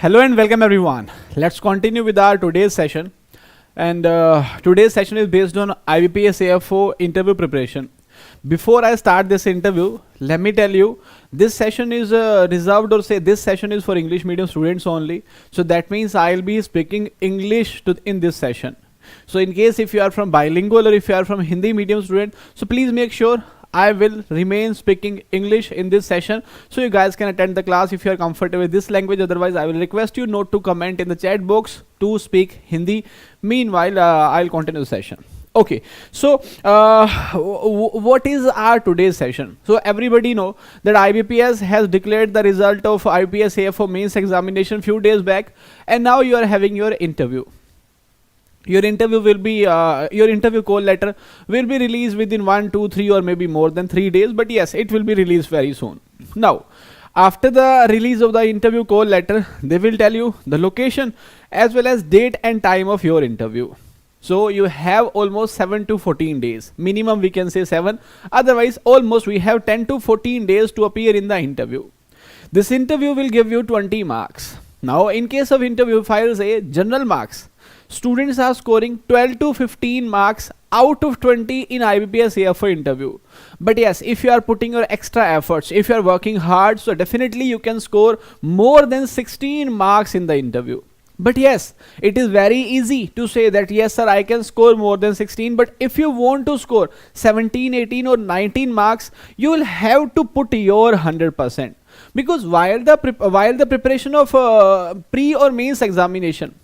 Hello and welcome everyone. Let's continue with our today's session. And today's session is based on IBPS AFO interview preparation. Before I start this interview, let me tell you, this session is reserved, or say this session is for English medium students only. So that means I'll be speaking English in this session. So in case if you are from bilingual or if you are from Hindi medium student, so please make sure I will remain speaking English in this session, so you guys can attend the class if you are comfortable with this language. Otherwise, I will request you not to comment in the chat box to speak Hindi. Meanwhile, I'll continue the session. Okay, so what is our today's session? So everybody know that IBPS has declared the result of IBPS AFO mains examination few days back, and now you are having your interview. Your interview will be your interview call letter will be released within 1, 2, 3 or maybe more than 3 days, but yes, it will be released very soon. Now, after the release of the interview call letter, they will tell you the location as well as date and time of your interview. So you have almost 7 to 14 days. Minimum we can say 7. Otherwise, almost we have 10 to 14 days to appear in the interview. This interview will give you 20 marks. Now, in case of interview, if I will say general marks, students are scoring 12 to 15 marks out of 20 in IBPS AFO interview. But yes, if you are putting your extra efforts, if you are working hard, so definitely you can score more than 16 marks in the interview. But yes, it is very easy to say that yes sir, I can score more than 16, but if you want to score 17, 18 or 19 marks, you will have to put your 100%. Because while the preparation of pre or mains examination,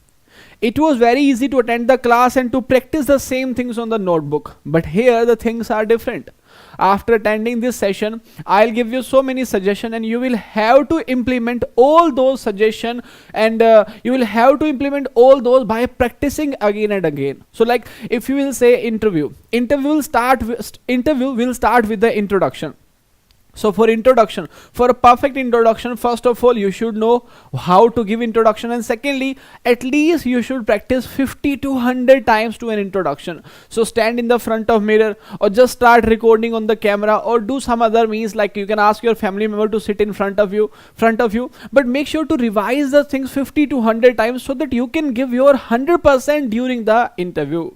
it was very easy to attend the class and to practice the same things on the notebook. But here the things are different. After attending this session, I'll give you so many suggestions and you will have to implement all those suggestions, and you will have to implement all those by practicing again and again. So like if you will say interview will start with the introduction. So for introduction, for a perfect introduction, first of all, you should know how to give introduction, and secondly, at least you should practice 50 to 100 times to an introduction. So stand in the front of mirror, or just start recording on the camera, or do some other means, like you can ask your family member to sit in front of you, but make sure to revise the things 50 to 100 times so that you can give your 100% during the interview.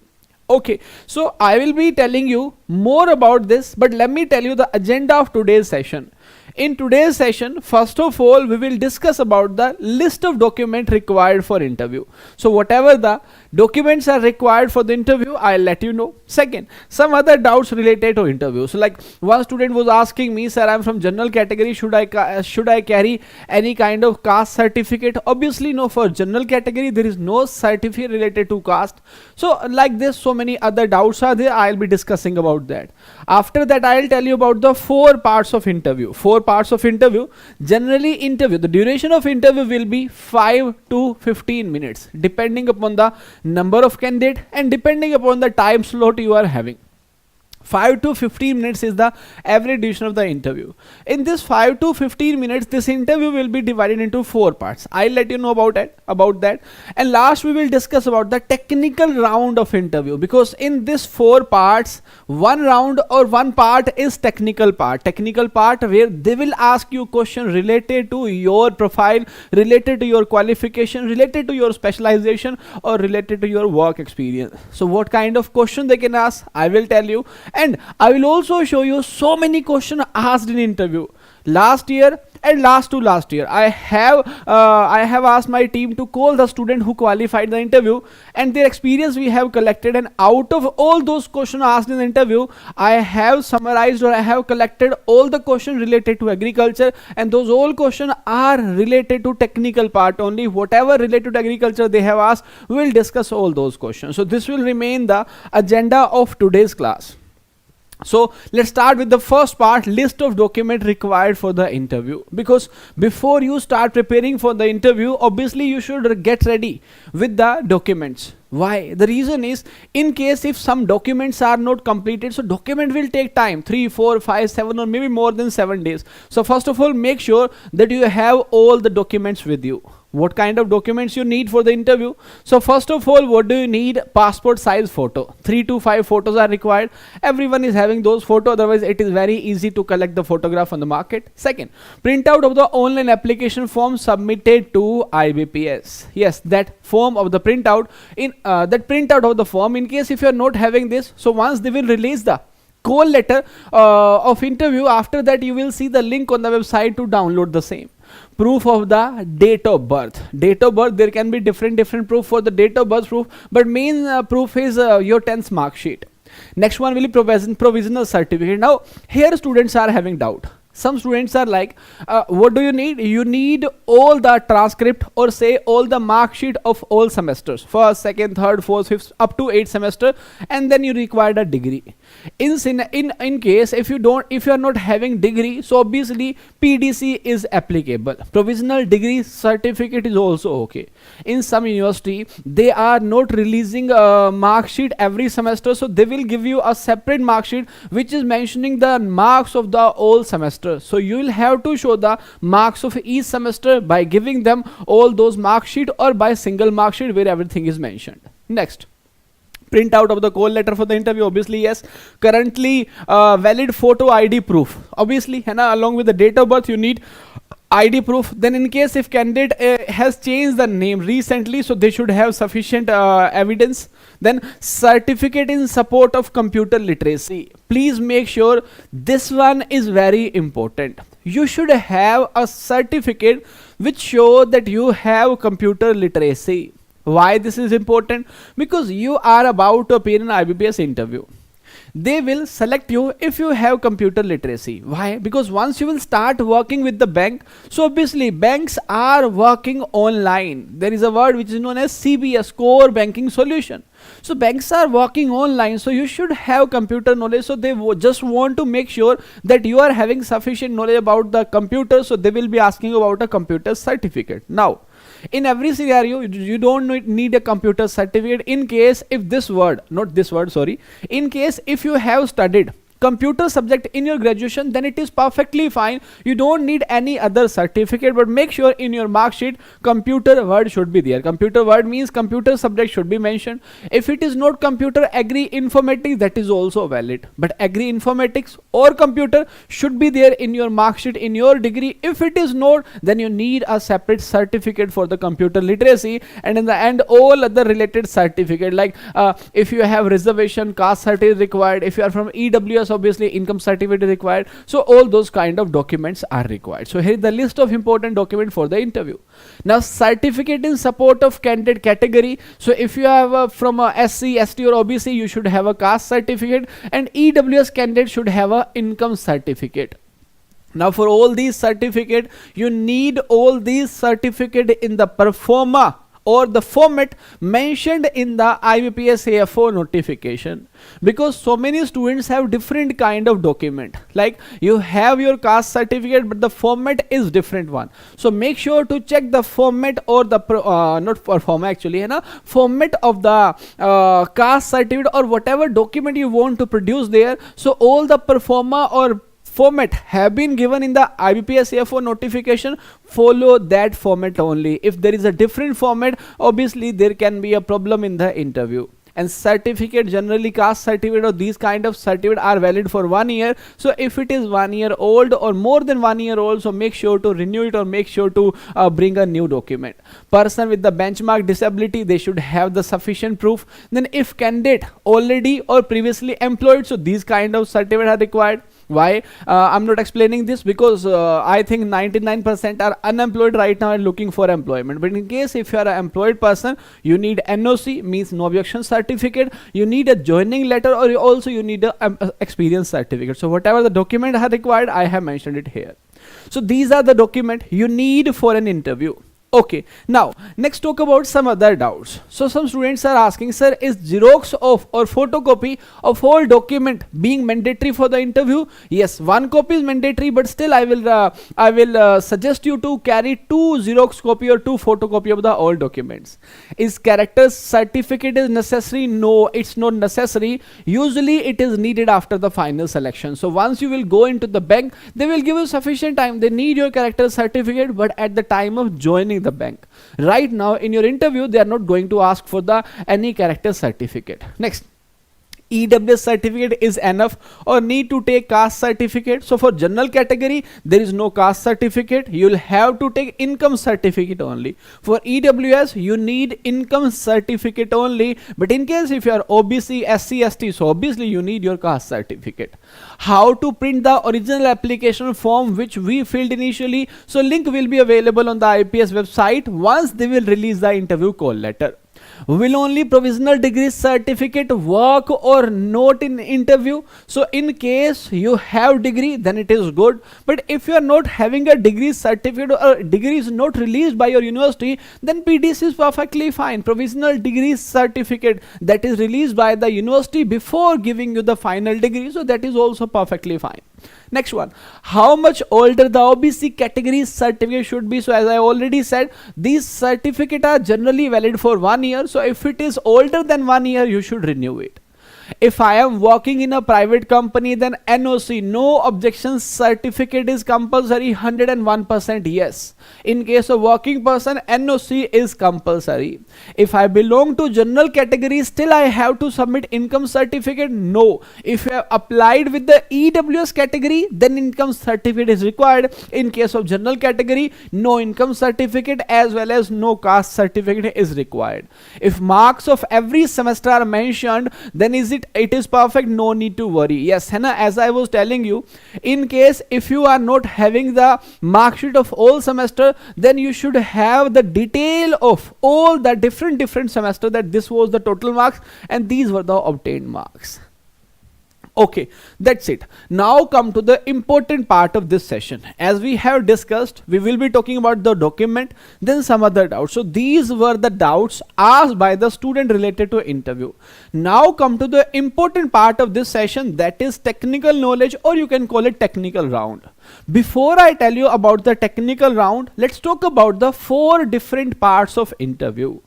Okay, so I will be telling you more about this, but let me tell you the agenda of today's session. In today's session, first of all, we will discuss about the list of documents required for interview. So whatever the documents are required for the interview, I'll let you know. Second, some other doubts related to interview. So like one student was asking me, sir, I'm from general category, should I carry any kind of caste certificate? Obviously no, for general category there is no certificate related to caste. So like this, so many other doubts are there. I'll be discussing about that. After that, I'll tell you about the 4 parts of interview. 4 parts of interview. Generally interview, the duration of interview will be 5 to 15 minutes depending upon the number of candidate and depending upon the time slot you are having. 5 to 15 minutes is the average duration of the interview. In this 5 to 15 minutes, this interview will be divided into 4 parts. I'll let you know about that. And last, we will discuss about the technical round of interview, because in this 4 parts, one round or one part is technical part. Technical part where they will ask you questions related to your profile, related to your qualification, related to your specialization, or related to your work experience. So what kind of question they can ask, I will tell you. And I will also show you so many questions asked in interview. Last year and last year, I have asked my team to call the student who qualified the interview and their experience we have collected. And out of all those questions asked in the interview, I have summarized, or I have collected all the questions related to agriculture, and those all questions are related to technical part only. Whatever related to agriculture they have asked, we will discuss all those questions. So this will remain the agenda of today's class. So let's start with the first part, list of documents required for the interview. Because before you start preparing for the interview, obviously you should get ready with the documents. Why? The reason is, in case if some documents are not completed, so document will take time, 3, 4, 5, 7 or maybe more than 7 days. So first of all, make sure that you have all the documents with you. What kind of documents you need for the interview? So first of all, what do you need? Passport size photo. 3 to 5 photos are required. Everyone is having those photos, otherwise it is very easy to collect the photograph on the market. Second, printout of the online application form submitted to IBPS. Yes, that form of the printout, in that printout of the form, in case if you are not having this, so once they will release the call letter of interview, after that you will see the link on the website to download the same. Proof of the date of birth. Date of birth, there can be different proof for the date of birth proof, but main proof is your 10th mark sheet. Next one will be provisional certificate. Now here students are having doubt. Some students are like, what do you need? You need all the transcript, or say all the mark sheet of all semesters, first, second, third, fourth, fifth, up to 8 semester, and then you require a degree. In case if you are not having degree, so obviously PDC is applicable. Provisional degree certificate is also okay. In some university, they are not releasing a mark sheet every semester, so they will give you a separate mark sheet which is mentioning the marks of the whole semester. So you will have to show the marks of each semester by giving them all those mark sheet, or by single mark sheet where everything is mentioned. Next, print out of the call letter for the interview. Obviously, yes. Currently valid photo ID proof. Obviously, along with the date of birth, you need ID proof. Then in case if candidate has changed the name recently, so they should have sufficient evidence. Then certificate in support of computer literacy. Please make sure this one is very important. You should have a certificate which show that you have computer literacy. Why this is important? Because you are about to appear in an IBPS interview. They will select you if you have computer literacy. Why? Because once you will start working with the bank, so obviously banks are working online. There is a word which is known as CBS, core banking solution. So banks are working online, so you should have computer knowledge. So they just want to make sure that you are having sufficient knowledge about the computer, so they will be asking about a computer certificate. Now, in every scenario, you don't need a computer certificate. In case if in case if you have studied computer subject in your graduation, then it is perfectly fine. You don't need any other certificate, but make sure in your mark sheet computer word should be there. Computer word means computer subject should be mentioned. If it is not computer, agri informatics, that is also valid, but agri informatics or computer should be there in your mark sheet in your degree. If it is not, then you need a separate certificate for the computer literacy, and in the end all other related certificate, like if you have reservation, caste certificate required. If you are from EWS, obviously income certificate is required. So all those kind of documents are required. So here is the list of important documents for the interview. Now, certificate in support of candidate category. So if you have from a SC, ST or OBC, you should have a caste certificate, and EWS candidate should have a income certificate. Now for all these certificate, you need all these certificate in the performa or the format mentioned in the IBPS AFO notification, because so many students have different kind of document. Like you have your caste certificate, but the format is different one. So make sure to check the format, or the format of the caste certificate or whatever document you want to produce there. So all the performa or format have been given in the IBPS AFO notification. Follow that format only. If there is a different format, obviously there can be a problem in the interview. And certificate, generally caste certificate or these kind of certificate are valid for 1 year. So if it is 1 year old or more than 1 year old, so make sure to renew it, or make sure to bring a new document. Person with the benchmark disability, they should have the sufficient proof. Then if candidate already or previously employed, so these kind of certificate are required. Why? I'm not explaining this because I think 99% are unemployed right now and looking for employment. But in case if you are an employed person, you need NOC, means no objection certificate. You need a joining letter, or also you need a experience certificate. So whatever the document are required, I have mentioned it here. So these are the document you need for an interview. Okay, now next talk about some other doubts. So some students are asking, sir, is xerox of or photocopy of whole document being mandatory for the interview? Yes, 1 copy is mandatory, but still I will suggest you to carry 2 xerox copy or 2 photocopy of the all documents. Is character certificate is necessary? No, it's not necessary. Usually it is needed after the final selection. So once you will go into the bank, they will give you sufficient time. They need your character certificate, but at the time of joining representing the bank. Right now in your interview, they are not going to ask for the any character certificate. Next, EWS certificate is enough or need to take caste certificate? So for general category, there is no caste certificate. You'll have to take income certificate only. For EWS, you need income certificate only. But in case if you are OBC, SC, ST, so obviously you need your caste certificate. How to print the original application form which we filled initially? So link will be available on the IPS website once they will release the interview call letter. Will only provisional degree certificate work or not in interview? So in case you have degree, then it is good. But if you are not having a degree certificate or degree is not released by your university, then PDC is perfectly fine. Provisional degree certificate that is released by the university before giving you the final degree, so that is also perfectly fine. Next one, how much older the OBC category certificate should be? So as I already said, these certificates are generally valid for 1 year. So if it is older than 1 year, you should renew it. If I am working in a private company, then NOC, no objections certificate is compulsory, 101% yes. In case of working person, NOC is compulsory. If I belong to general category, still I have to submit income certificate? No. If you have applied with the EWS category, then income certificate is required. In case of general category, no income certificate as well as no caste certificate is required. If marks of every semester are mentioned, then it is perfect, no need to worry. Yes, Hannah, as I was telling you, in case if you are not having the mark sheet of all semester, then you should have the detail of all the different semester, that this was the total marks and these were the obtained marks. Okay, that's it. Now come to the important part of this session. As we have discussed, we will be talking about the document, then some other doubts. So these were the doubts asked by the student related to interview. Now come to the important part of this session, that is technical knowledge, or you can call it technical round. Before I tell you about the technical round, let's talk about the 4 different parts of interview.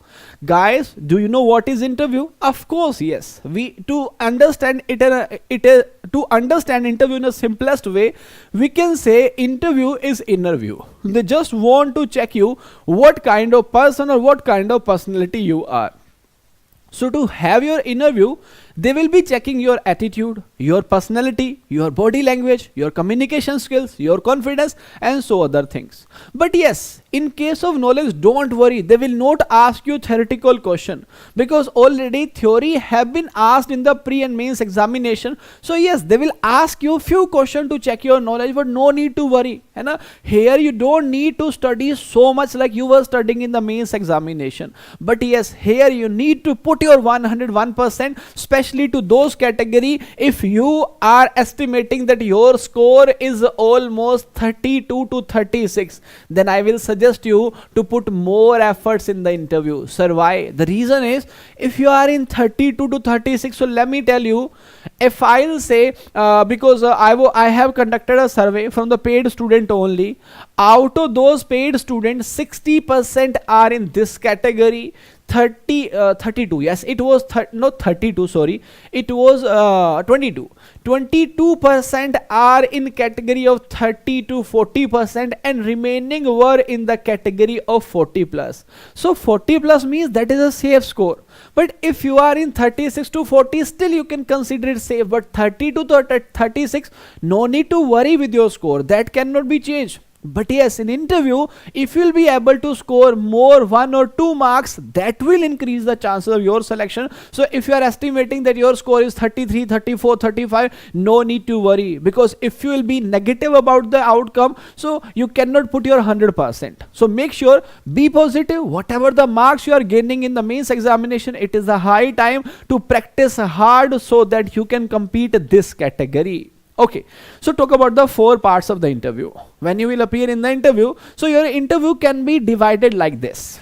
Guys, do you know what is interview? Of course, yes. To understand interview in the simplest way, we can say interview is interview. They just want to check you what kind of person or what kind of personality you are. So to have your interview, they will be checking your attitude, your personality, your body language, your communication skills, your confidence, and so other things. But yes, in case of knowledge, don't worry, they will not ask you theoretical question, because already theory have been asked in the pre and mains examination. So yes, they will ask you few questions to check your knowledge, but no need to worry. Here you don't need to study so much like you were studying in the mains examination. But yes, here you need to put your 101%, especially to those category. If you are estimating that your score is almost 32 to 36, then I will suggest you to put more efforts in the interview. Sir, why? The reason is, if you are in 32 to 36, so let me tell you, if I'll say, because I have conducted a survey from the paid student only, out of those paid students, 60% are in this category. 32, yes, it was not 32, sorry, it was 22% are in category of 30 to 40%, and remaining were in the category of 40 plus. So 40 plus means that is a safe score. But if you are in 36 to 40, still you can consider it safe. But 30 to 36, no need to worry with your score, that cannot be changed. But yes, in interview, if you will be able to score more 1 or 2 marks, that will increase the chances of your selection. So if you are estimating that your score is 33, 34, 35, no need to worry, because if you will be negative about the outcome, so you cannot put your 100%. So make sure, be positive. Whatever the marks you are gaining in the mains examination, it is a high time to practice hard so that you can compete this category. Okay, so talk about the 4 parts of the interview. When you will appear in the interview, so your interview can be divided like this.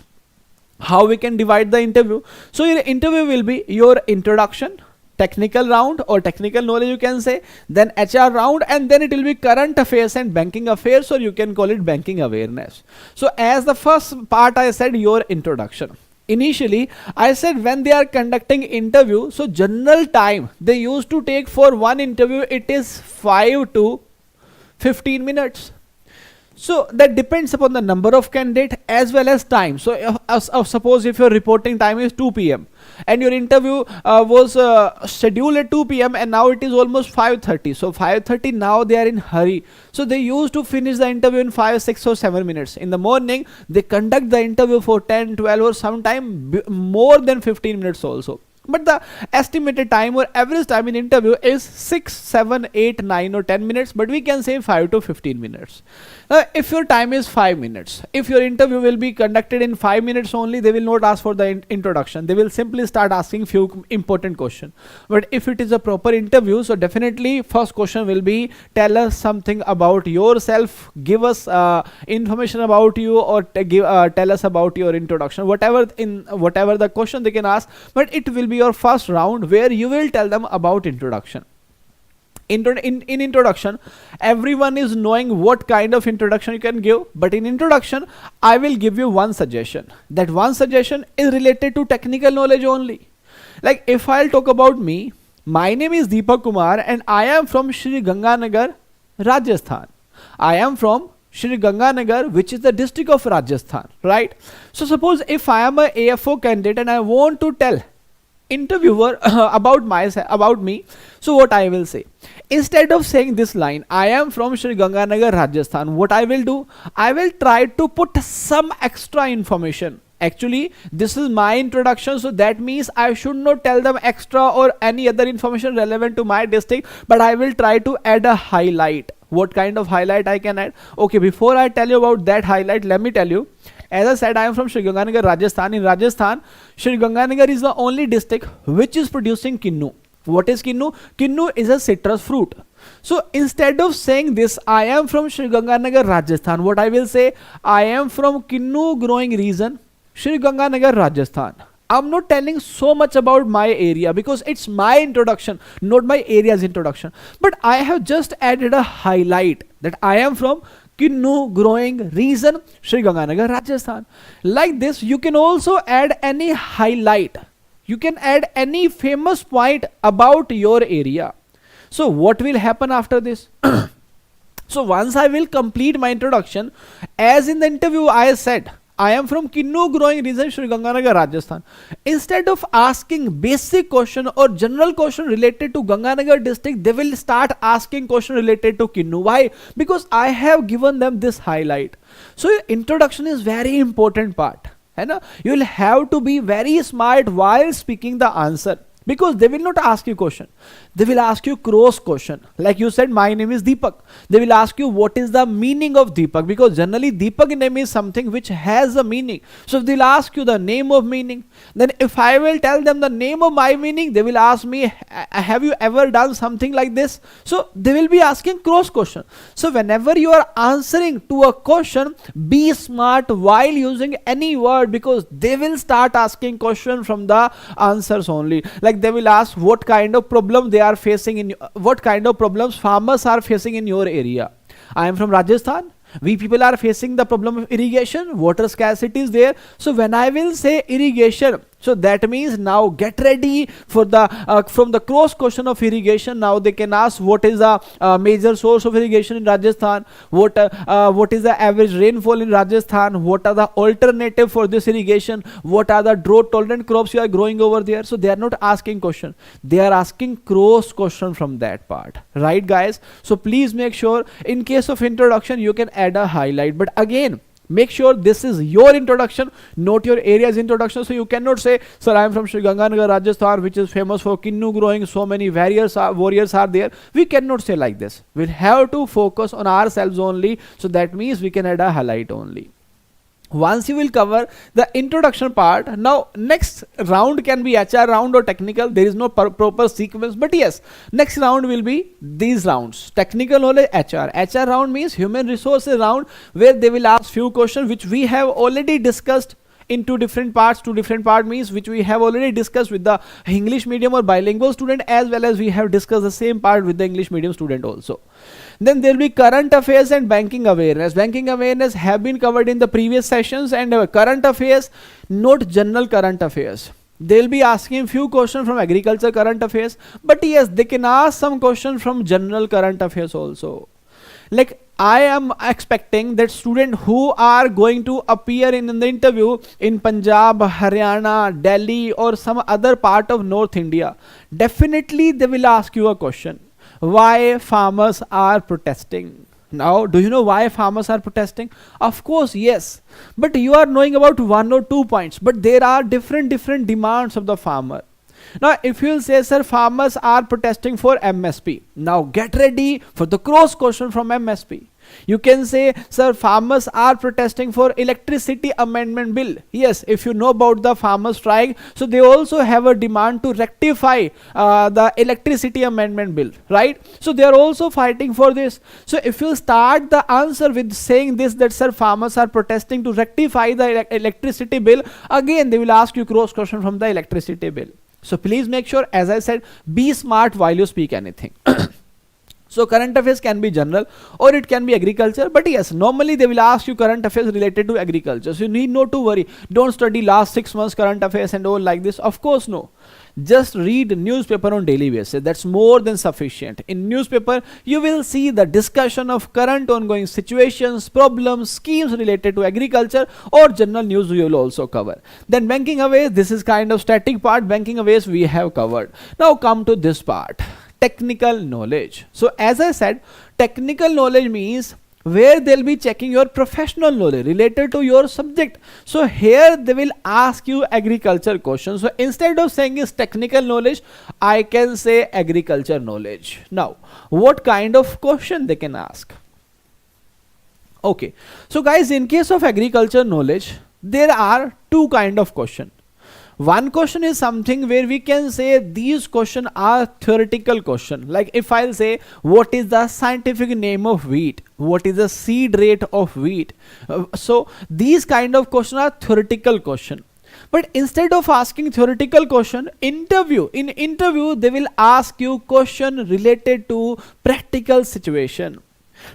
How we can divide the interview? So your interview will be your introduction, technical round or technical knowledge you can say, then HR round, and then it will be current affairs and banking affairs, or you can call it banking awareness. So as the first part I said, your introduction. Initially, I said when they are conducting interview, so general time they used to take for one interview, it is 5 to 15 minutes. So that depends upon the number of candidate as well as time. So suppose if your reporting time is 2 p.m. and your interview was scheduled at 2 p.m. and now it is almost 5:30. So 5:30 now they are in hurry. So they used to finish the interview in 5, 6 or 7 minutes. In the morning they conduct the interview for 10, 12 or sometime more than 15 minutes also. But the estimated time or average time in interview is 6, 7, 8, 9 or 10 minutes, but we can say 5 to 15 minutes. If your time is 5 minutes, if your interview will be conducted in 5 minutes only, they will not ask for the introduction. They will simply start asking few important questions. But if it is a proper interview, so definitely first question will be, tell us something about yourself, give us information about you, or tell us about your introduction, whatever the question they can ask, but it will be your first round where you will tell them about introduction. In introduction, everyone is knowing what kind of introduction you can give, but in introduction I will give you one suggestion. That one suggestion is related to technical knowledge only. Like if I'll talk about me, my name is Deepak Kumar and I am from Sri Ganganagar, Rajasthan. I am from Sri Ganganagar, which is the district of Rajasthan, right? So suppose if I am a AFO candidate and I want to tell interviewer about me, so what I will say, instead of saying this line, I am from Sri Ganganagar, Rajasthan, what I will do, I will try to put some extra information. Actually this is my introduction, so that means I should not tell them extra or any other information relevant to my district, but I will try to add a highlight. What kind of highlight I can add? Okay, before I tell you about that highlight, let me tell you, as I said, I am from Sri Ganganagar, Rajasthan. In Rajasthan, Sri Ganganagar is the only district which is producing kinnu. What is kinnu? Kinnu is a citrus fruit. So instead of saying this, I am from Sri Ganganagar, Rajasthan, what I will say, I am from kinnu growing region, Sri Ganganagar, Rajasthan. I'm not telling so much about my area because it's my introduction, not my area's introduction. But I have just added a highlight that I am from kinnu growing region, Sri Ganganagar, Rajasthan. Like this, you can also add any highlight. You can add any famous point about your area. So what will happen after this? So once I will complete my introduction, as in the interview I said, I am from kinnu growing region, Sri Ganganagar, Rajasthan. Instead of asking basic question or general question related to Ganganagar district, they will start asking question related to kinnu. Why? Because I have given them this highlight. So introduction is very important part. You will have to be very smart while speaking the answer. Because they will not ask you question. They will ask you cross question. Like you said, my name is Deepak. They will ask you what is the meaning of Deepak. Because generally Deepak name is something which has a meaning. So if they'll ask you the name of meaning, then if I will tell them the name of my meaning, they will ask me, have you ever done something like this? So they will be asking cross question. So whenever you are answering to a question, be smart while using any word, because they will start asking question from the answers only. Like they will ask what kind of problem they are facing what kind of problems farmers are facing in your area. I am from Rajasthan. We people are facing the problem of irrigation, water scarcity is there. So when I will say irrigation, so that means now get ready for the from the cross question of irrigation. Now they can ask what is the major source of irrigation in Rajasthan, what is the average rainfall in Rajasthan, what are the alternative for this irrigation, what are the drought tolerant crops you are growing over there. So they are not asking question, they are asking cross question from that part, right guys? So please make sure in case of introduction you can add a highlight, but again make sure this is your introduction, not your area's introduction. So you cannot say, sir, I am from Sri Ganganagar, Rajasthan, which is famous for kinnu growing, so many warriors are there. We cannot say like this. We'll have to focus on ourselves only. So that means we can add a highlight only. Once you will cover the introduction part, now next round can be HR round or technical. There is no proper sequence, but yes, next round will be these rounds: technical knowledge, HR round means human resources round, where they will ask few questions which we have already discussed in two different parts. Two different part means which we have already discussed with the English medium or bilingual student, as well as we have discussed the same part with the English medium student also. Then there will be current affairs and banking awareness. Banking awareness have been covered in the previous sessions, and current affairs, not general current affairs. They will be asking few questions from agriculture current affairs, but yes, they can ask some questions from general current affairs also. Like I am expecting that student who are going to appear in the interview in Punjab, Haryana, Delhi or some other part of North India, definitely they will ask you a question. Why farmers are protesting? Now, do you know why farmers are protesting? Of course, yes. But you are knowing about 1 or 2 points. But there are different demands of the farmer. Now, if you will say, sir, farmers are protesting for MSP. Now, get ready for the cross question from MSP. You can say, sir, farmers are protesting for electricity amendment bill. Yes, if you know about the farmer strike, so they also have a demand to rectify the electricity amendment bill, right? So they are also fighting for this. So if you start the answer with saying this, that sir, farmers are protesting to rectify the electricity bill, again they will ask you cross question from the electricity bill. So please make sure, as I said, be smart while you speak anything. So current affairs can be general or it can be agriculture, but yes, normally they will ask you current affairs related to agriculture. So you need not to worry. Don't study last 6 months current affairs and all like this. Of course, no. Just read newspaper on daily basis. That's more than sufficient. In newspaper, you will see the discussion of current ongoing situations, problems, schemes related to agriculture or general news we will also cover. Then banking aways, this is kind of static part. Banking aways we have covered. Now come to this part. Technical knowledge. So as I said, technical knowledge means where they'll be checking your professional knowledge related to your subject. So here they will ask you agriculture questions. So instead of saying is technical knowledge, I can say agriculture knowledge. Now, what kind of question they can ask? Okay, so guys, in case of agriculture knowledge, there are 2 kind of question. One question is something where we can say these questions are theoretical question. Like if I'll say, what is the scientific name of wheat? What is the seed rate of wheat? So these kind of questions are theoretical question. But instead of asking theoretical question, in interview they will ask you question related to practical situation.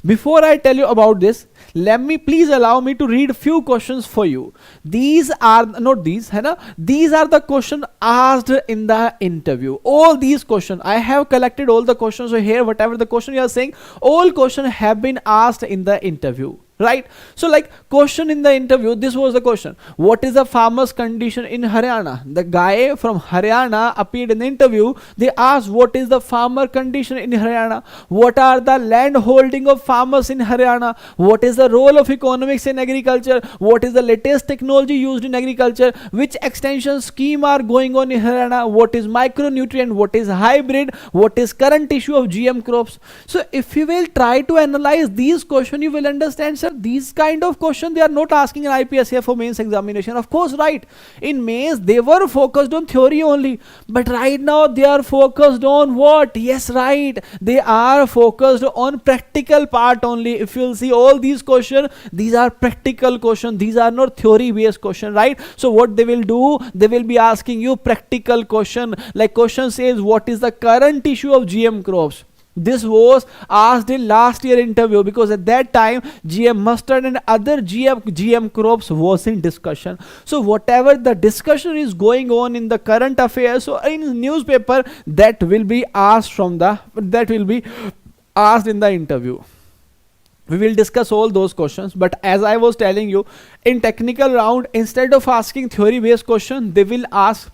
Before I tell you about this, please allow me to read few questions for you. These are not these, है ना? These are the questions asked in the interview. All these questions, I have collected all the questions. So here, whatever the question you are saying, all questions have been asked in the interview. Right? So like question in the interview, this was the question. What is the farmer's condition in Haryana? The guy from Haryana appeared in the interview. They asked, what is the farmer condition in Haryana? What are the land holding of farmers in Haryana? What is the role of economics in agriculture? What is the latest technology used in agriculture? Which extension scheme are going on in Haryana? What is micronutrient? What is hybrid? What is current issue of GM crops? So if you will try to analyze these questions, you will understand, sir, these kind of questions they are not asking in IBPS AFO mains examination. Of course, right? In mains they were focused on theory only, but right now they are focused on what? Yes, right, they are focused on practical part only. If you will see all these questions, these are practical questions, these are not theory based questions, right? So what they will do, they will be asking you practical question. Like question says, what is the current issue of GM crops? This was asked in last year interview, because at that time GM mustard and other GM crops was in discussion. So whatever the discussion is going on in the current affairs, so in newspaper, that will be asked in the interview. We will discuss all those questions, but as I was telling you, in technical round, instead of asking theory based question, they will ask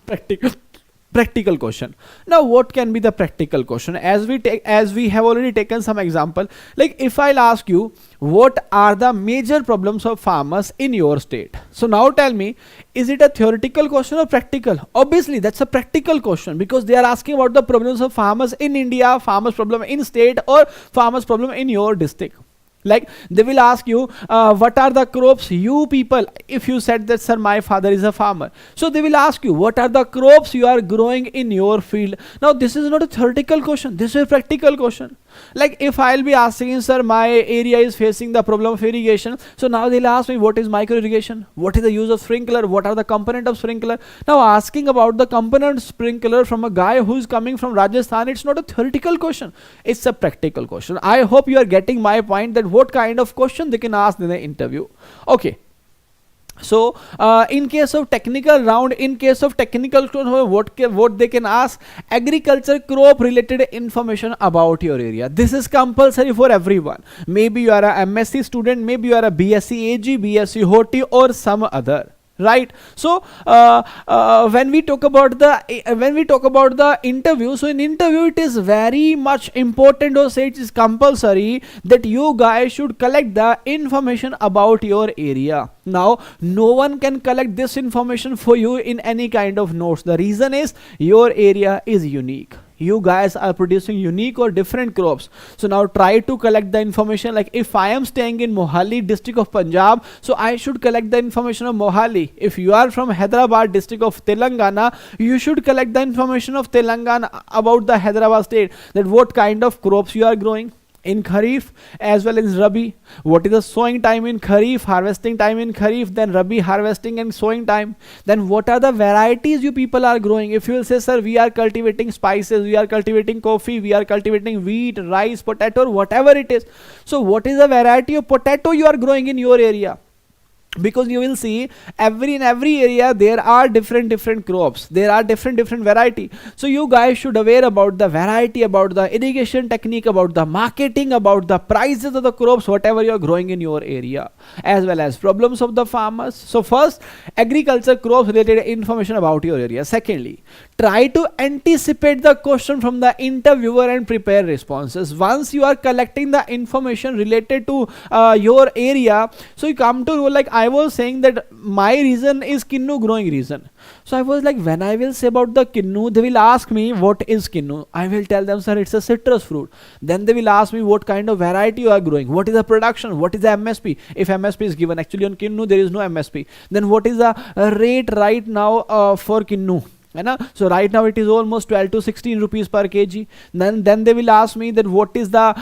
practical question. Now what can be the practical question? As we have already taken some example, like if I'll ask you, what are the major problems of farmers in your state? So now tell me, is it a theoretical question or practical? Obviously that's a practical question, because they are asking about the problems of farmers in India, farmers problem in state, or farmers problem in your district. Like they will ask you, what are the crops you people, if you said that, sir, my father is a farmer, so they will ask you, what are the crops you are growing in your field? Now this is not a theoretical question, this is a practical question. Like if I'll be asking, sir, my area is facing the problem of irrigation, so now they'll ask me, what is micro irrigation? What is the use of sprinkler? What are the component of sprinkler? Now asking about the component sprinkler from a guy who's coming from Rajasthan, it's not a theoretical question, it's a practical question. I hope you are getting my point, that what kind of question they can ask in the interview. Okay, So in case of technical round, in case of technical question, what they can ask, agriculture crop related information about your area. This is compulsory for everyone. Maybe you are a MSc student, maybe you are a BSc AG, BSc HOT, or some other, right? So when we talk about the interview, so in interview it is very much important, or say it is compulsory, that you guys should collect the information about your area. Now no one can collect this information for you in any kind of notes. The reason is your area is unique. You guys are producing unique or different crops. So now try to collect the information. Like if I am staying in Mohali district of Punjab, so I should collect the information of Mohali. If you are from Hyderabad district of Telangana, you should collect the information of Telangana about the Hyderabad state, that what kind of crops you are growing in Kharif as well as Rabi. What is the sowing time in Kharif, harvesting time in Kharif, then Rabi harvesting and sowing time. Then what are the varieties you people are growing? If you will say, sir, we are cultivating spices, we are cultivating coffee, we are cultivating wheat, rice, potato, whatever it is. So what is the variety of potato you are growing in your area? Because you will see in every area there are different crops, there are different variety. So you guys should aware about the variety, about the irrigation technique, about the marketing, about the prices of the crops whatever you are growing in your area, as well as problems of the farmers. So first, agriculture crops related information about your area. Secondly, try to anticipate the question from the interviewer and prepare responses. Once you are collecting the information related to your area, so you come to know, like I was saying that my region is kinnu growing region. So I was like, when I will say about the kinnu, they will ask me what is kinnu. I will tell them, sir, it's a citrus fruit. Then they will ask me what kind of variety you are growing, what is the production, what is the MSP. If MSP is given, actually on kinnu there is no MSP. Then what is the rate right now for kinnu? So right now it is almost 12 to 16 rupees per kg. Then they will ask me that what is the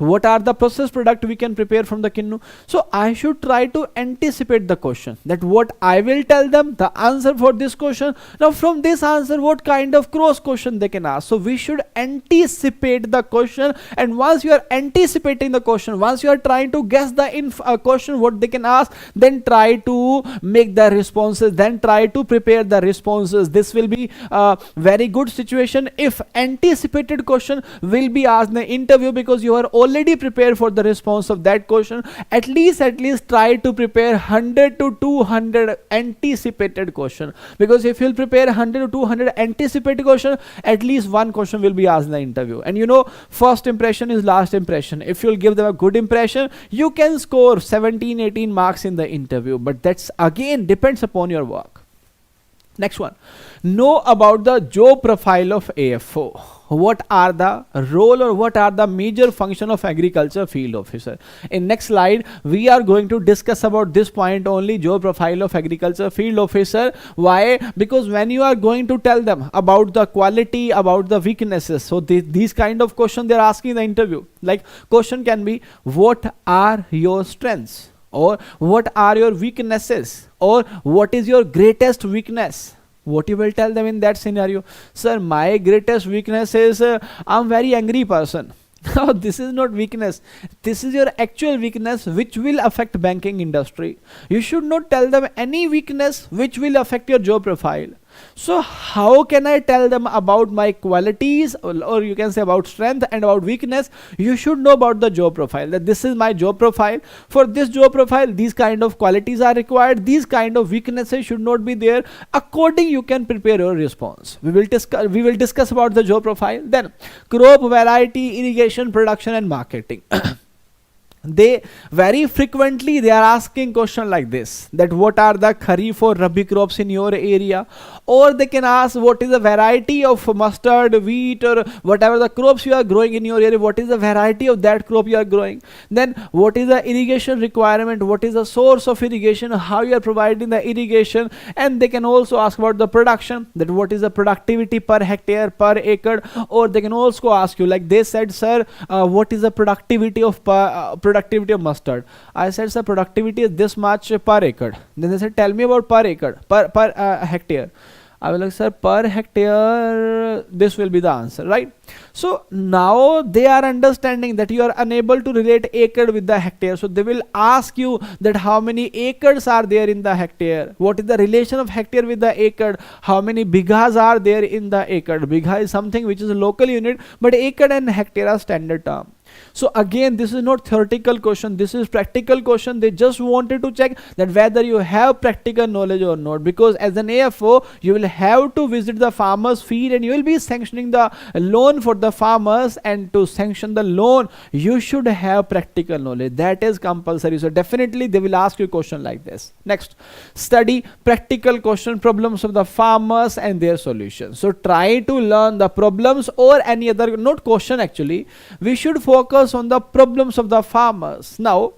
what are the processed product we can prepare from the kinnu. So I should try to anticipate the question, that what I will tell them the answer for this question. Now from this answer, what kind of cross question they can ask. So we should anticipate the question, and once you are anticipating the question, once you are trying to guess the question what they can ask, then try to make the responses, then try to prepare the responses. This will be a very good situation if anticipated question will be asked in the interview, because you are already prepared for the response of that question. At least try to prepare 100 to 200 anticipated question, because if you'll prepare 100 to 200 anticipated question, at least one question will be asked in the interview. And you know, first impression is last impression. If you'll give them a good impression, you can score 17-18 marks in the interview, but that's again depends upon your work. Next one, know about the job profile of AFO. What are the role or what are the major function of agriculture field officer? In next slide, we are going to discuss about this point only, job profile of agriculture field officer. Why? Because when you are going to tell them about the quality, about the weaknesses, so these kind of questions they are asking in the interview. Like question can be, what are your strengths? Or what are your weaknesses, or what is your greatest weakness? What you will tell them in that scenario? Sir, my greatest weakness is I'm very angry person. Now this is not weakness, this is your actual weakness which will affect banking industry. You should not tell them any weakness which will affect your job profile. So how can I tell them about my qualities, or you can say about strength and about weakness? You should know about the job profile, that this is my job profile. For this job profile, these kind of qualities are required, these kind of weaknesses should not be there. According you can prepare your response. We will discuss about the job profile. Then crop variety, irrigation, production and marketing. They very frequently they are asking question like this, that what are the kharif or rabi crops in your area, or they can ask what is the variety of mustard, wheat or whatever the crops you are growing in your area, what is the variety of that crop you are growing. Then what is the irrigation requirement, what is the source of irrigation, how you are providing the irrigation. And they can also ask about the production, that what is the productivity per hectare, per acre. Or they can also ask you, like they said, sir, what is the productivity of mustard? I said, sir, productivity is this much per acre. Then they said, tell me about per acre, per hectare. I will like, sir, per hectare, this will be the answer, right? So now they are understanding that you are unable to relate acre with the hectare. So they will ask you that how many acres are there in the hectare? What is the relation of hectare with the acre? How many bighas are there in the acre? Bigha is something which is a local unit, but acre and hectare are standard term. So again, this is not theoretical question, this is practical question. They just wanted to check that whether you have practical knowledge or not, because as an AFO you will have to visit the farmers field and you will be sanctioning the loan for the farmers, and to sanction the loan you should have practical knowledge. That is compulsory. So definitely they will ask you a question like this. Next, study practical question problems of the farmers and their solutions. So try to learn the problems or any other, not question actually, we should focus on the problems of the farmers. Now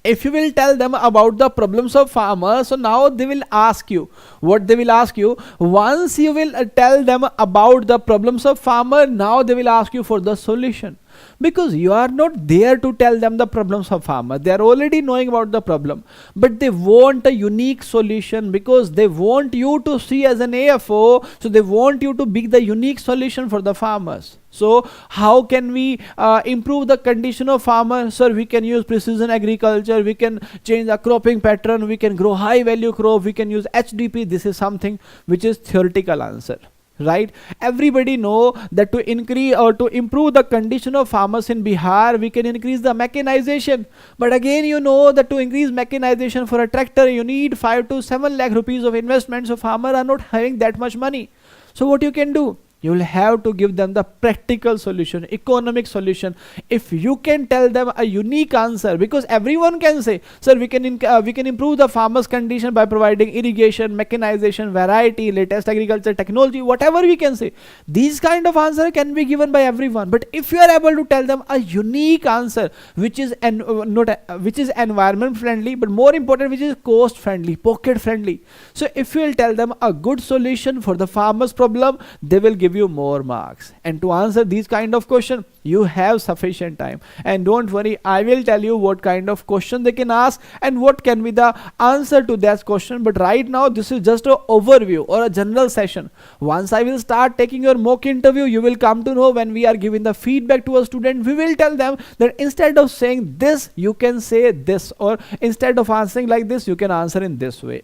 if you will tell them about the problems of farmers, so now they will ask you, what they will ask you, once you will tell them about the problems of farmer, now they will ask you for the solution, because you are not there to tell them the problems of farmer. They are already knowing about the problem, but they want a unique solution, because they want you to see as an AFO, so they want you to be the unique solution for the farmers. So how can we improve the condition of farmers? Sir, we can use precision agriculture, we can change the cropping pattern, we can grow high value crop, we can use HDP. This is something which is theoretical answer, right? Everybody know that to increase or to improve the condition of farmers in Bihar, we can increase the mechanization. But again, you know that to increase mechanization for a tractor, you need 5 to 7 lakh rupees of investment. So farmers are not having that much money. So what you can do? You will have to give them the practical solution, economic solution. If you can tell them a unique answer, because everyone can say, sir, we can improve the farmers' condition by providing irrigation, mechanization, variety, latest agriculture technology, whatever we can say. These kind of answer can be given by everyone. But if you are able to tell them a unique answer, which is which is environment friendly, but more important, which is cost friendly, pocket friendly. So if you will tell them a good solution for the farmers' problem, they will give you more marks. And to answer these kind of question, you have sufficient time. And don't worry, I will tell you what kind of question they can ask and what can be the answer to that question. But right now, this is just an overview or a general session. Once I will start taking your mock interview, you will come to know when we are giving the feedback to a student, we will tell them that instead of saying this, you can say this, or instead of answering like this, you can answer in this way.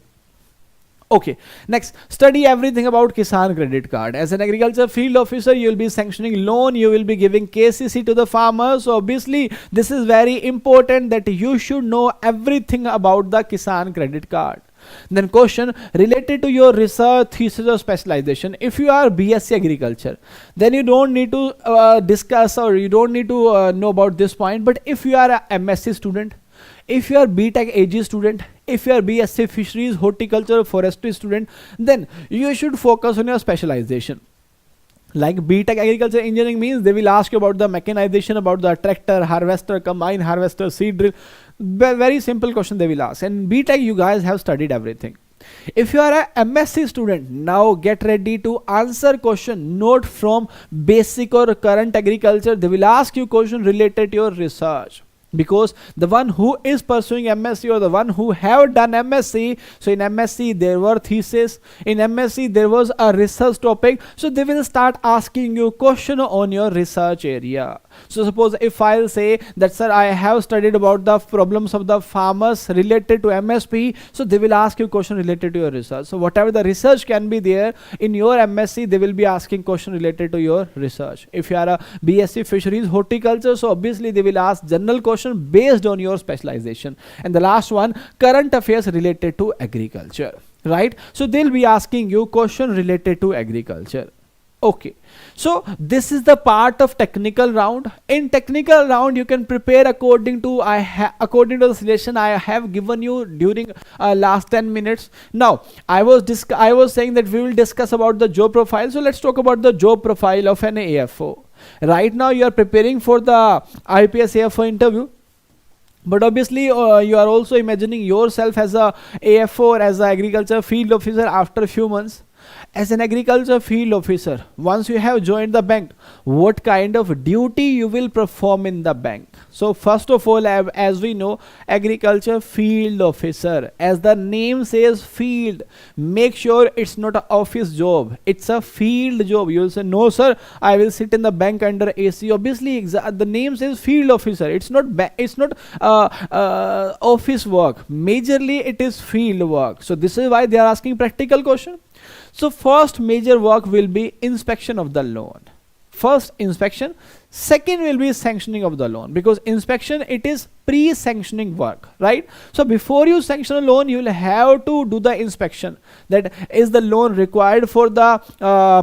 Okay, next, study everything about Kisan credit card. As an agriculture field officer, you will be sanctioning loan, you will be giving KCC to the farmers. So obviously, this is very important that you should know everything about the Kisan credit card. Then question related to your research, thesis or specialization. If you are BSc agriculture, then you don't need to discuss, or you don't need to know about this point. But if you are a MSc student, if you are BTech AG student, if you are BSc Fisheries, Horticulture, Forestry student, then you should focus on your specialization. Like BTech Agriculture Engineering means they will ask you about the mechanization, about the tractor, harvester, combine harvester, seed drill. Very simple question they will ask. And BTech, you guys have studied everything. If you are a MSc student, now get ready to answer question not from basic or current agriculture. They will ask you question related to your research. Because the one who is pursuing MSc or the one who have done MSc, so in MSc there were thesis, in MSc there was a research topic, so they will start asking you question on your research area. So suppose if I'll say that, sir, I have studied about the problems of the farmers related to MSP, so they will ask you question related to your research. So whatever the research can be there in your MSc, they will be asking question related to your research. If you are a BSc Fisheries Horticulture, so obviously they will ask general question based on your specialization. And the last one, current affairs related to agriculture, right? So they'll be asking you question related to agriculture. Okay, so this is the part of technical round. In technical round, you can prepare according to the suggestion I have given you during last 10 minutes. Now, I was saying that we will discuss about the job profile. So let's talk about the job profile of an AFO. Right now, you are preparing for the IBPS AFO interview. But obviously, you are also imagining yourself as a AFO or as an agriculture field officer after a few months. as an agriculture field officer, once you have joined the bank, what kind of duty you will perform in the bank? So first of all, as we know, agriculture field officer, as the name says field, make sure it's not an office job, it's a field job. You will say, no sir, I will sit in the bank under AC. Obviously the name says field officer, it's not office work, majorly it is field work. So this is why they are asking practical question. So first major work will be inspection of the loan. First inspection, second will be sanctioning of the loan, because inspection, it is pre-sanctioning work, right? So before you sanction a loan, you will have to do the inspection, that is the loan required for the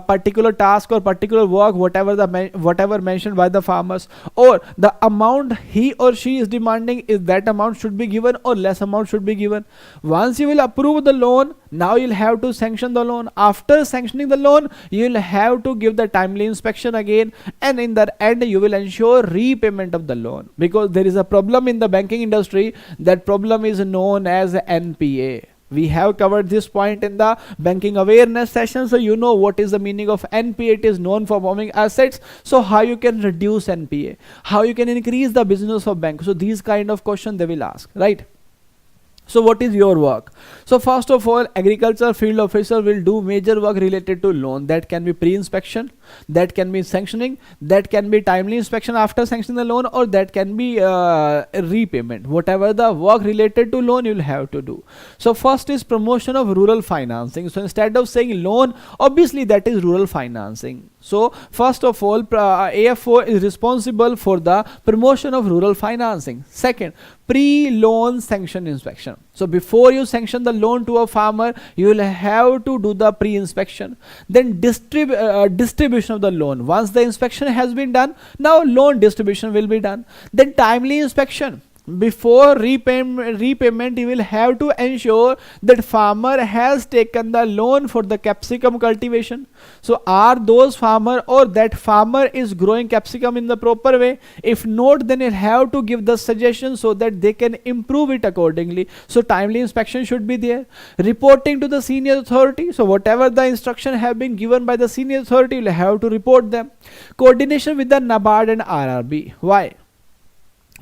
particular task or particular work, whatever mentioned by the farmers, or the amount he or she is demanding, is that amount should be given or less amount should be given. Once you will approve the loan, now you'll have to sanction the loan. After sanctioning the loan, you'll have to give the timely inspection again, and in the end you will ensure repayment of the loan, because there is a problem in the banking industry. That problem is known as NPA. We have covered this point in the banking awareness session, so you know what is the meaning of NPA. It is non-performing assets. So how you can reduce NPA, how you can increase the business of bank. So these kind of questions they will ask, right? So what is your work? So first of all, agriculture field officer will do major work related to loan. That can be pre-inspection, that can be sanctioning, that can be timely inspection after sanctioning the loan, or that can be repayment. Whatever the work related to loan, you'll have to do. So first is promotion of rural financing. So instead of saying loan, obviously that is rural financing. So first of all, AFO is responsible for the promotion of rural financing. Second, pre-loan sanction inspection. So before you sanction the loan to a farmer, you will have to do the pre-inspection. Then distribution of the loan. Once the inspection has been done, now loan distribution will be done. Then timely inspection. Before repayment, you will have to ensure that farmer has taken the loan for the capsicum cultivation. So are those farmer, or that farmer is growing capsicum in the proper way? If not, then you have to give the suggestion so that they can improve it accordingly. So timely inspection should be there. Reporting to the senior authority. So whatever the instruction have been given by the senior authority, you will have to report them. Coordination with the NABARD and RRB. Why?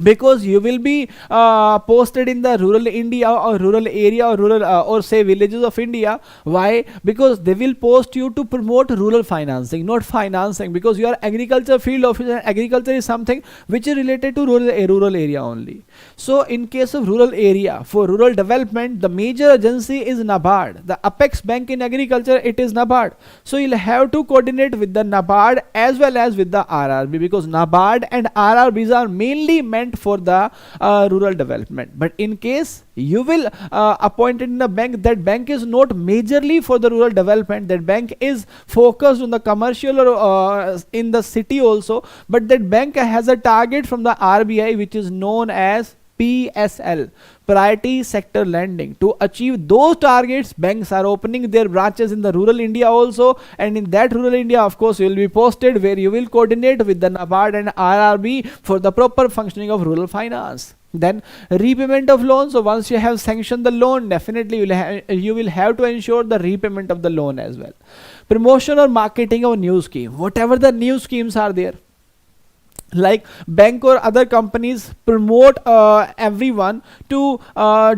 Because you will be posted in the rural India or rural area or rural or say villages of India. Why? Because they will post you to promote rural financing, not financing, because you are agriculture field officer. Agriculture is something which is related to rural area only. So in case of rural area, for rural development, the major agency is NABARD. The apex bank in agriculture, it is NABARD. So you'll have to coordinate with the NABARD as well as with the RRB, because NABARD and RRBs are mainly meant for the rural development. But in case you will appointed in a bank, that bank is not majorly for the rural development, that bank is focused on the commercial or in the city also, but that bank has a target from the RBI which is known as PSL, priority sector lending. To achieve those targets, banks are opening their branches in the rural India also, and in that rural India, of course, you will be posted where you will coordinate with the NABARD and RRB for the proper functioning of rural finance. Then repayment of loans. So once you have sanctioned the loan, definitely you will have to ensure the repayment of the loan as well. Promotion or marketing of new scheme. Whatever the new schemes are there, like bank or other companies promote everyone to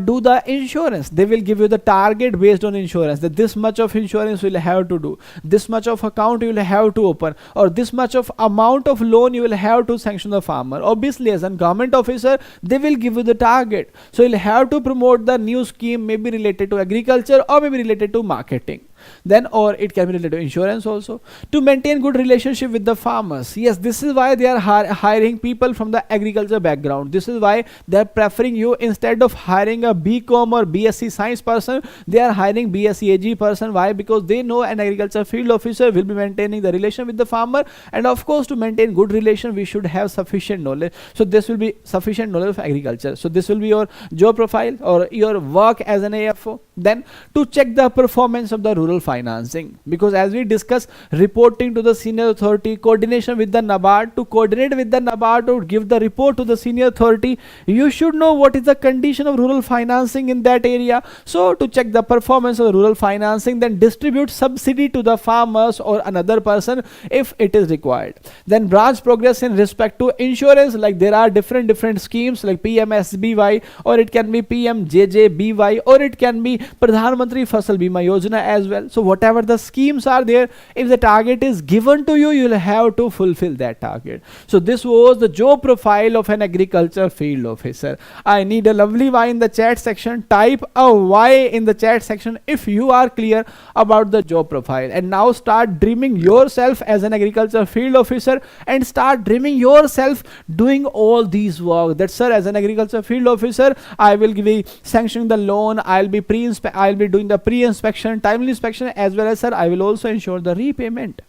do the insurance. They will give you the target based on insurance, that this much of insurance you will have to do, this much of account you will have to open, or this much of amount of loan you will have to sanction the farmer. Obviously as a government officer, they will give you the target. So you'll have to promote the new scheme, maybe related to agriculture or maybe related to marketing. Then, or it can be related to insurance also. To maintain good relationship with the farmers. Yes, this is why they are hiring people from the agriculture background. This is why they are preferring you. Instead of hiring a BCom or BSc science person, they are hiring BSc AG person. Why? Because they know an agriculture field officer will be maintaining the relation with the farmer, and of course to maintain good relation we should have sufficient knowledge. So this will be sufficient knowledge of agriculture. So this will be your job profile or your work as an AFO. Then to check the performance of the rural rural financing, because as we discussed, reporting to the senior authority, coordination with the NABARD, to coordinate with the NABARD to give the report to the senior authority, you should know what is the condition of rural financing in that area. So to check the performance of rural financing, then distribute subsidy to the farmers or another person if it is required. Then branch progress in respect to insurance, like there are different schemes like PMSBY, or it can be PMJJBY, or it can be Pradhan Mantri Fasal Bima Yojana as well. So whatever the schemes are there, if the target is given to you, you'll have to fulfill that target. So this was the job profile of an agriculture field officer. I need a lovely Y in the chat section. Type a Y in the chat section if you are clear about the job profile. And now start dreaming yourself as an agriculture field officer, and start dreaming yourself doing all these work. That, sir, as an agriculture field officer, I will be sanctioning the loan, I'll be doing the pre-inspection, timely inspection, as well as, sir, I will also ensure the repayment.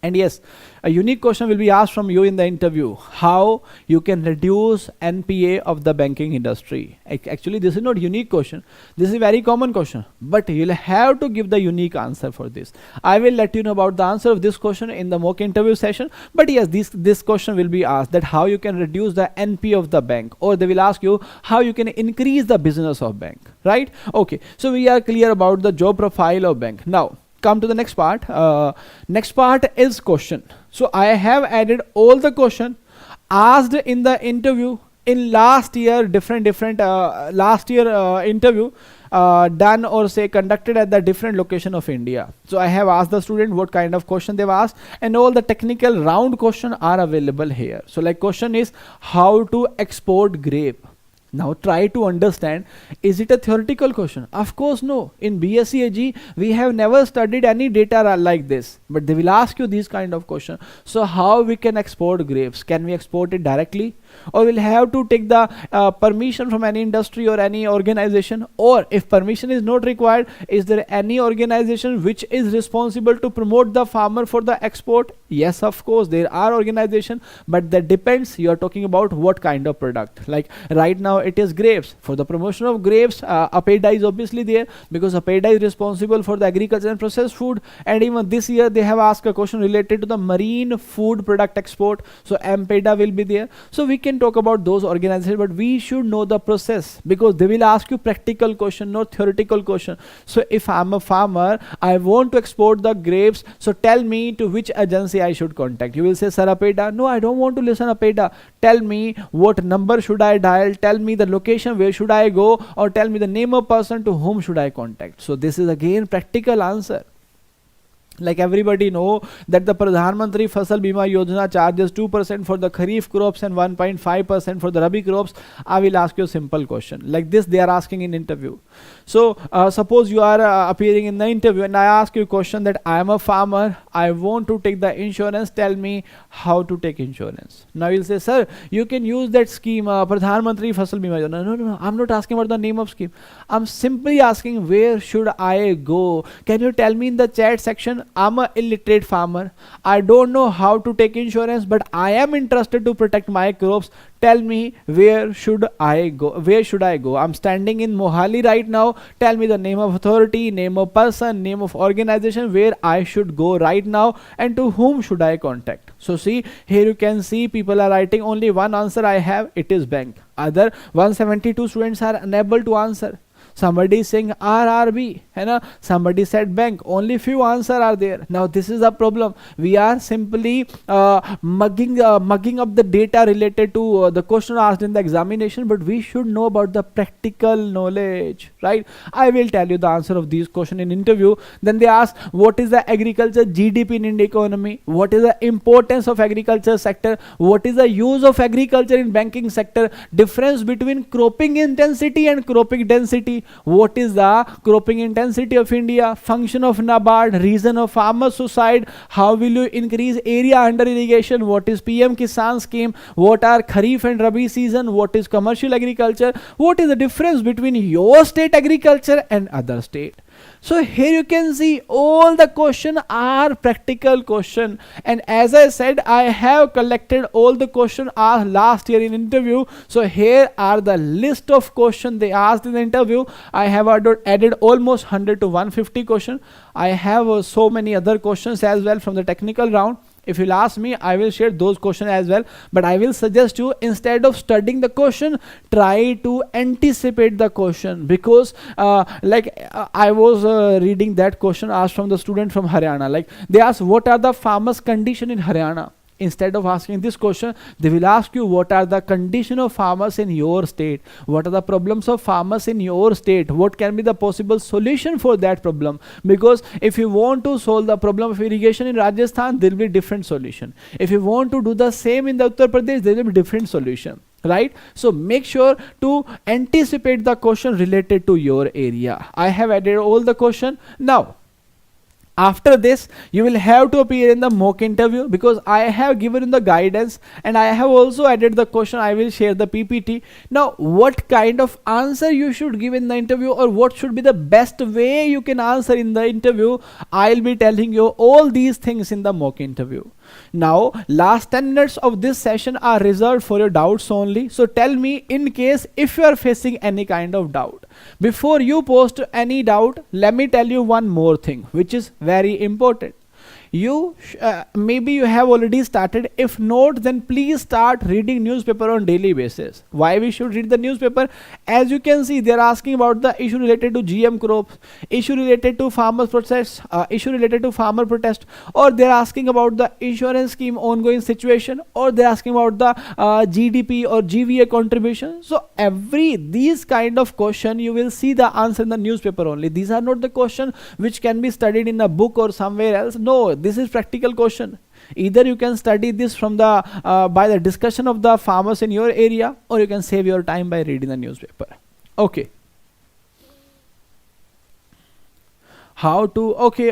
And yes, a unique question will be asked from you in the interview: how you can reduce NPA of the banking industry. Actually, this is not unique question. This is a very common question, but you'll have to give the unique answer for this. I will let you know about the answer of this question in the mock interview session. But yes, this question will be asked, that how you can reduce the NPA of the bank, or they will ask you how you can increase the business of bank, right? Okay, so we are clear about the job profile of bank. Now come to the next part. Next part is question. So I have added all the question asked in the interview in last year, different last year interview done or say conducted at the different location of India. So I have asked the student what kind of question they've asked, and all the technical round question are available here. So like question is how to export grape. Now try to understand, is it a theoretical question? Of course no. In BSc AG we have never studied any data like this, but they will ask you these kind of questions. So how we can export grapes? Can we export it directly, or we'll have to take the permission from any industry or any organization? Or if permission is not required, is there any organization which is responsible to promote the farmer for the export? Yes, of course there are organizations, but that depends. You are talking about what kind of product. Like right now it is grapes. For the promotion of grapes, APEDA is obviously there, because APEDA is responsible for the agriculture and processed food. And even this year they have asked a question related to the marine food product export, so AMPEDA will be there. So we can talk about those organizations, but we should know the process, because they will ask you practical question, not theoretical question. So if I'm a farmer, I want to export the grapes, so tell me to which agency I should contact. You will say, sir, APEDA. No, I don't want to listen APEDA. Tell me what number should I dial, tell me the location where should I go, or tell me the name of person to whom should I contact. So this is again practical answer. Like everybody know that the Pradhan Mantri Fasal Bima Yojana charges 2% for the Kharif crops and 1.5% for the Rabi crops. I will ask you a simple question like this. They are asking in interview. So suppose you are appearing in the interview and I ask you a question that I am a farmer, I want to take the insurance, tell me how to take insurance. Now you'll say, sir, you can use that scheme Pradhan Mantri Fasal Bima Yojana. No, I'm not asking about the name of scheme. I'm simply asking where should I go. Can you tell me in the chat section? I'm an illiterate farmer. I don't know how to take insurance, but I am interested to protect my crops. Tell me where should I go? Where should I go? I'm standing in Mohali right now. Tell me the name of authority, name of person, name of organization where I should go right now, and to whom should I contact. So see, here you can see people are writing only one answer I have. It is bank. Other 172 students are unable to answer. Somebody is saying RRB, somebody said bank. Only few answers are there. Now this is a problem. We are simply mugging up the data related to the question asked in the examination, but we should know about the practical knowledge, right? I will tell you the answer of these questions in interview. Then they ask, what is the agriculture GDP in Indian economy? What is the importance of agriculture sector? What is the use of agriculture in banking sector? Difference between cropping intensity and cropping density. What is the cropping intensity of India? Function of NABARD, reason of farmer suicide, how will you increase area under irrigation, what is PM Kisan scheme, what are Kharif and Rabi season, what is commercial agriculture, what is the difference between your state agriculture and other state. So here you can see all the question are practical question, and as I said, I have collected all the question asked last year in interview. So here are the list of question they asked in the interview. I have added almost 100 to 150 question. I have so many other questions as well from the technical round. If you'll ask me, I will share those questions as well, but I will suggest you, instead of studying the question, try to anticipate the question, because I was reading that question asked from the student from Haryana. Like, they asked, what are the farmers condition in Haryana? Instead of asking this question, they will ask you, what are the condition of farmers in your state? What are the problems of farmers in your state? What can be the possible solution for that problem? Because if you want to solve the problem of irrigation in Rajasthan, there will be different solution. If you want to do the same in the Uttar Pradesh, there will be different solution, right? So make sure to anticipate the question related to your area. I have added all the question. Now, after this, you will have to appear in the mock interview, because I have given the guidance and I have also added the question. I will share the PPT. Now, what kind of answer you should give in the interview, or what should be the best way you can answer in the interview, I'll be telling you all these things in the mock interview. Now, last 10 minutes of this session are reserved for your doubts only. So tell me, in case if you are facing any kind of doubt. Before you post any doubt, let me tell you one more thing, which is very important. Maybe you have already started. If not, then please start reading newspaper on daily basis. Why we should read the newspaper? As you can see, they are asking about the issue related to GM crops, issue related to farmers protest, issue related to farmer protest, or they are asking about the insurance scheme ongoing situation, or they are asking about the GDP or GVA contribution. So these kind of question, you will see the answer in the newspaper only. These are not the question which can be studied in a book or somewhere else. No, this is practical question. Either you can study this from the by the discussion of the farmers in your area, or you can save your time by reading the newspaper. Okay. How to, okay.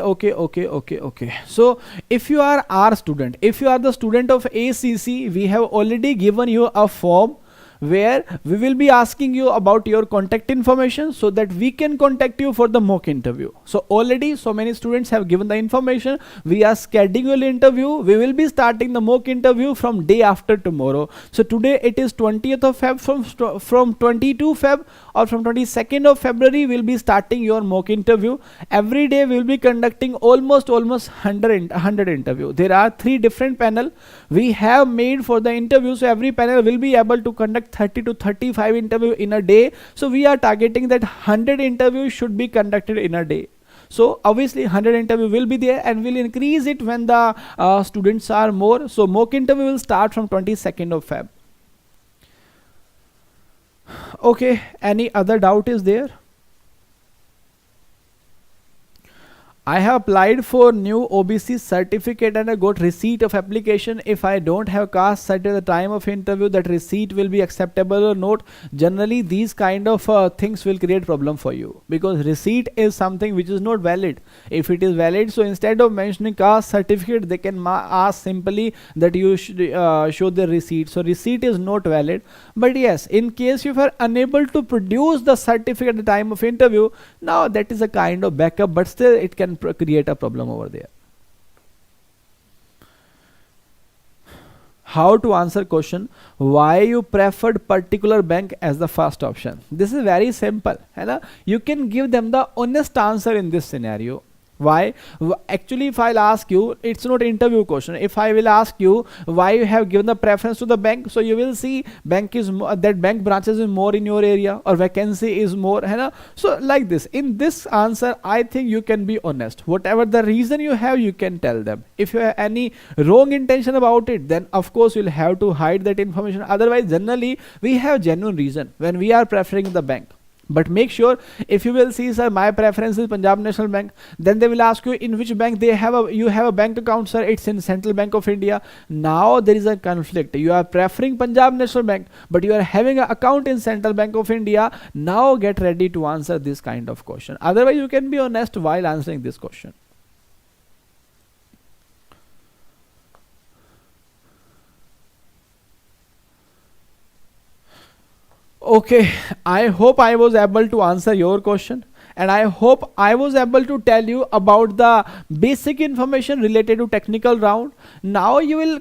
So if you are our student, if you are the student of ACC, we have already given you a form where we will be asking you about your contact information, so that we can contact you for the mock interview. So already so many students have given the information. We are scheduling interview. We will be starting the mock interview from day after tomorrow. So today it is 20th of Feb. From 22 Feb or from 22nd of February, we will be starting your mock interview. Every day we will be conducting almost 100 interview. There are 3 different panel we have made for the interview. So every panel will be able to conduct 30 to 35 interview in a day. So we are targeting that 100 interviews should be conducted in a day. So obviously 100 interview will be there, and we'll increase it when the students are more. So mock interview will start from 22nd of Feb. Okay, any other doubt is there? I have applied for new OBC certificate and I got receipt of application. If I don't have caste cert at the time of interview, that receipt will be acceptable or not. Generally, these kind of things will create problem for you, because receipt is something which is not valid. If it is valid, so instead of mentioning caste certificate, they can ask simply that you should show the receipt. So receipt is not valid. But yes, in case you are unable to produce the certificate at the time of interview, now that is a kind of backup, but still it can create a problem over there. How to answer question, why you preferred particular bank as the first option? This is very simple. You can give them the honest answer in this scenario. Why? Actually, if I'll ask you, it's not interview question. If I will ask you why you have given the preference to the bank, so you will see bank is that bank branches is more in your area, or vacancy is more. So like this, in this answer, I think you can be honest. Whatever the reason you have, you can tell them. If you have any wrong intention about it, then of course you'll have to hide that information. Otherwise, generally we have genuine reason when we are preferring the bank. But make sure, if you will see, sir, my preference is Punjab National Bank, then they will ask you in which bank you have a bank account, sir. It's in Central Bank of India. Now there is a conflict. You are preferring Punjab National Bank, but you are having an account in Central Bank of India. Now get ready to answer this kind of question. Otherwise, you can be honest while answering this question. Okay, I hope I was able to answer your question. and I hope I was able to tell you about the basic information related to technical round. Now you will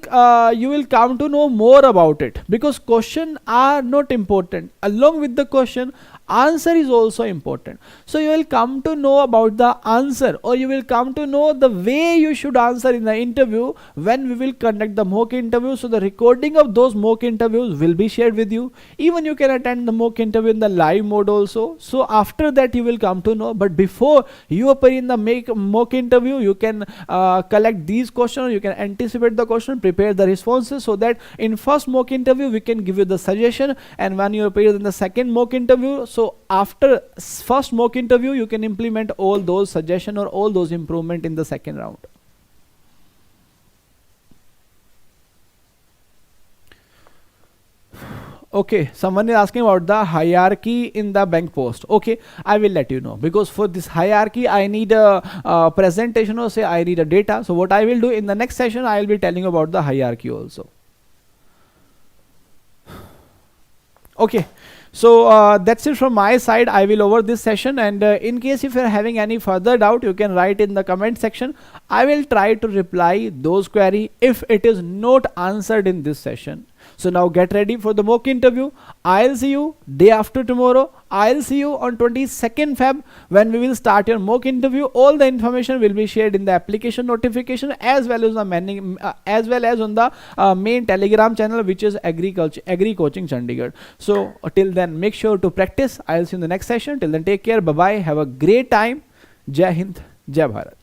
come to know more about it, because question are not important. Along with the question, answer is also important. So you will come to know about the answer, or you will come to know the way you should answer in the interview when we will conduct the mock interview. So the recording of those mock interviews will be shared with you. Even you can attend the mock interview in the live mode also. So after that you will come to know. But before you appear in the mock interview, you can collect these questions, you can anticipate the question, prepare the responses, so that in first mock interview we can give you the suggestion, and when you appear in the second mock interview, so after first mock interview you can implement all those suggestions or all those improvement in the second round. Okay, someone is asking about the hierarchy in the bank post. Okay, I will let you know, because for this hierarchy I need a presentation, or say I need a data. So what I will do in the next session, I will be telling you about the hierarchy also. Okay, so that's it from my side. I will over this session, and in case if you are having any further doubt, you can write in the comment section. I will try to reply those query if it is not answered in this session. So now get ready for the mock interview. I'll see you day after tomorrow. I'll see you on 22nd Feb when we will start your mock interview. All the information will be shared in the application notification, as well as on the main Telegram channel, which is Agri Coaching Chandigarh. So till then, make sure to practice. I'll see you in the next session. Till then, take care. Bye bye. Have a great time. Jai Hind. Jai Bharat.